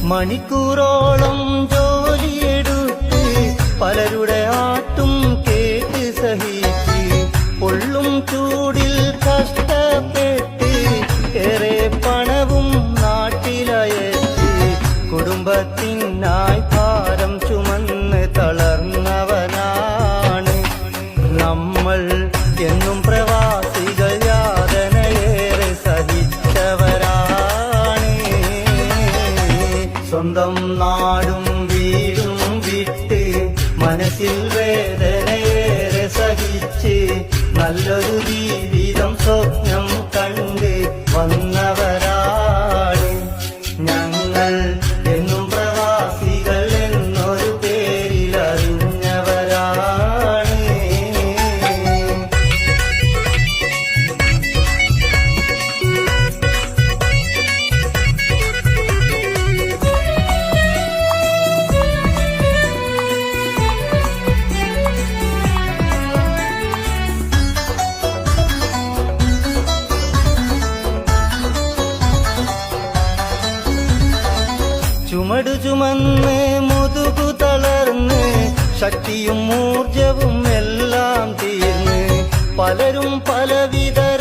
മണിക്കൂറോളം ജോലിയെടുത്ത് പലരുടെ ആട്ടും കേട്ട് സഹിച്ച് പൊള്ളും ചൂടിൽ കഷ്ടപ്പെട്ട് ഏറെ പണവും നാട്ടിലയച്ച് കുടുംബത്തിനായി ഭാരം ചുമന്ന് തളർന്നവനാണ് നമ്മൾ. എന്നും പ്രവാസികൾ യാതനയേറെ സഹിച്ചവരാണ്. സ്വന്തം നാടും വീടും വിട്ട് മനസ്സിൽ വേദനയേറെ സഹിച്ച് നല്ലൊരു ജീവിതം സ്വപ്നം കണ്ട് വന്നവരാണ് ഞങ്ങൾ. എന്നും പ്രവാസികൾ എന്നൊരു പേരിൽ അറിഞ്ഞവരാണ്. ചുമട് ചുമന്ന് മുതുകു തളർന്ന് ശക്തിയും ഊർജ